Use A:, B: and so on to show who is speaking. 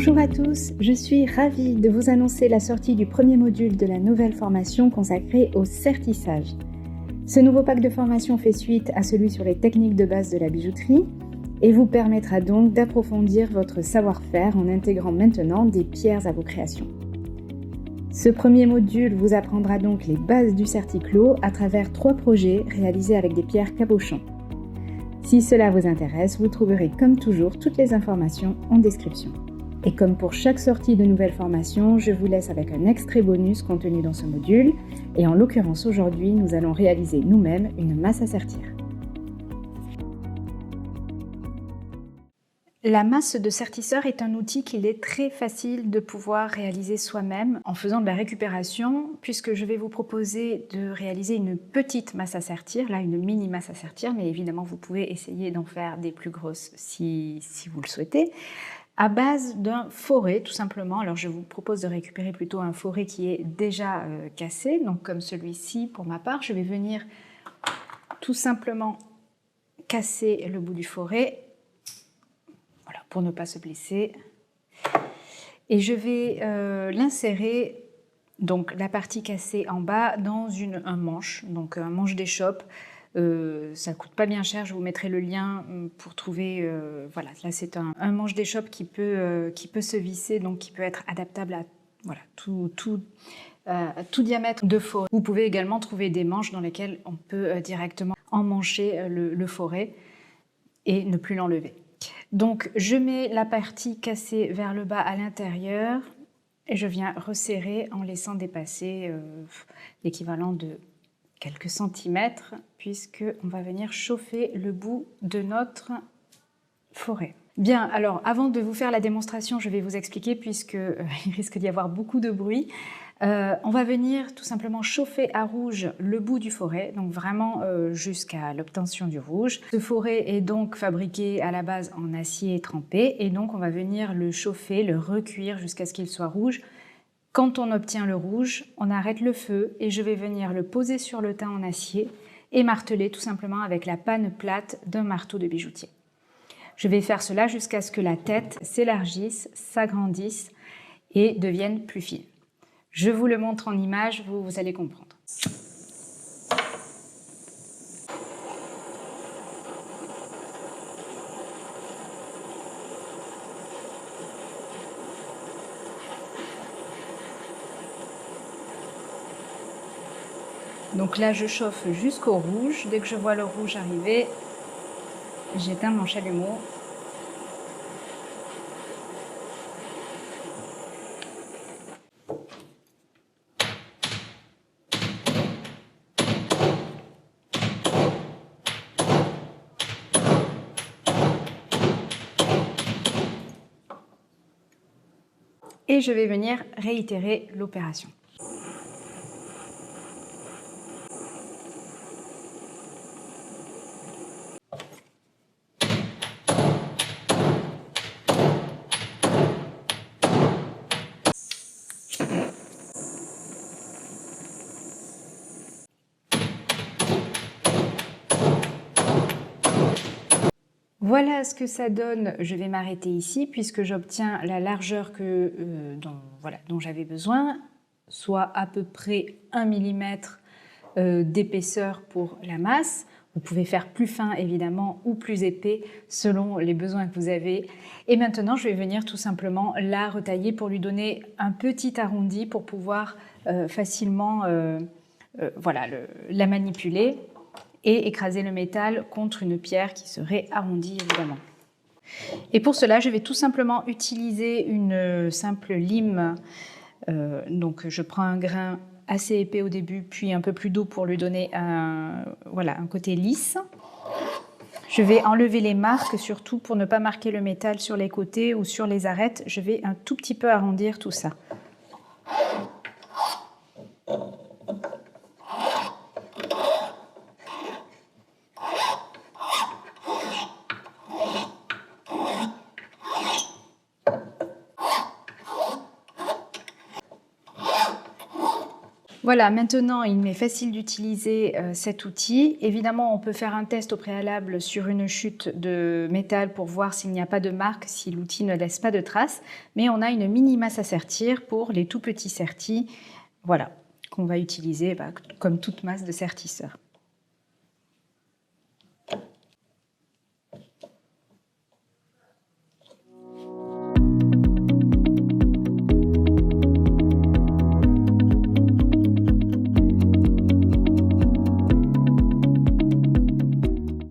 A: Bonjour à tous, je suis ravie de vous annoncer la sortie du premier module de la nouvelle formation consacrée au certissage. Ce nouveau pack de formation fait suite à celui sur les techniques de base de la bijouterie et vous permettra donc d'approfondir votre savoir-faire en intégrant maintenant des pierres à vos créations. Ce premier module vous apprendra donc les bases du certiclos à travers 3 projets réalisés avec des pierres cabochon. Si cela vous intéresse, vous trouverez comme toujours toutes les informations en description. Et comme pour chaque sortie de nouvelle formation, je vous laisse avec un extrait bonus contenu dans ce module. Et en l'occurrence aujourd'hui, nous allons réaliser nous-mêmes une masse à sertir. La masse de sertisseur est un outil qu'il est très facile de pouvoir réaliser soi-même en faisant de la récupération, puisque je vais vous proposer de réaliser une petite masse à sertir, là une mini masse à sertir, mais évidemment vous pouvez essayer d'en faire des plus grosses si vous le souhaitez, à base d'un forêt tout simplement. Alors je vous propose de récupérer plutôt un forêt qui est déjà cassé, donc comme celui-ci pour ma part, je vais venir tout simplement casser le bout du forêt. Voilà, pour ne pas se blesser. Et je vais l'insérer, donc la partie cassée en bas, dans un manche, donc un manche d'échoppe. Ça ne coûte pas bien cher, je vous mettrai le lien pour trouver. Voilà, là c'est un manche d'échoppe qui peut se visser, donc qui peut être adaptable à voilà, tout diamètre de forêt. Vous pouvez également trouver des manches dans lesquelles on peut directement emmancher le forêt et ne plus l'enlever. Donc je mets la partie cassée vers le bas à l'intérieur et je viens resserrer en laissant dépasser l'équivalent de quelques centimètres, puisqu'on va venir chauffer le bout de notre forêt. Bien, alors avant de vous faire la démonstration, je vais vous expliquer, puisqu'il risque d'y avoir beaucoup de bruit. On va venir tout simplement chauffer à rouge le bout du forêt, donc vraiment jusqu'à l'obtention du rouge. Ce forêt est donc fabriqué à la base en acier trempé et donc on va venir le chauffer, le recuire jusqu'à ce qu'il soit rouge. Quand on obtient le rouge, on arrête le feu et je vais venir le poser sur le tin en acier et marteler tout simplement avec la panne plate d'un marteau de bijoutier. Je vais faire cela jusqu'à ce que la tête s'élargisse, s'agrandisse et devienne plus fine. Je vous le montre en image, vous allez comprendre. Donc là, je chauffe jusqu'au rouge. Dès que je vois le rouge arriver, j'éteins mon chalumeau. Et je vais venir réitérer l'opération. Voilà ce que ça donne. Je vais m'arrêter ici puisque j'obtiens la largeur dont j'avais besoin, soit à peu près 1 mm d'épaisseur pour la masse. Vous pouvez faire plus fin évidemment ou plus épais selon les besoins que vous avez. Et maintenant, je vais venir tout simplement la retailler pour lui donner un petit arrondi pour pouvoir facilement la manipuler et écraser le métal contre une pierre qui serait arrondie évidemment. Et pour cela, je vais tout simplement utiliser une simple lime. Donc je prends un grain assez épais au début, puis un peu plus doux pour lui donner un côté lisse. Je vais enlever les marques, surtout pour ne pas marquer le métal sur les côtés ou sur les arêtes. Je vais un tout petit peu arrondir tout ça. Voilà, maintenant il m'est facile d'utiliser cet outil. Évidemment, on peut faire un test au préalable sur une chute de métal pour voir s'il n'y a pas de marque, si l'outil ne laisse pas de traces. Mais on a une mini masse à sertir pour les tout petits sertis, voilà, qu'on va utiliser comme toute masse de sertisseur.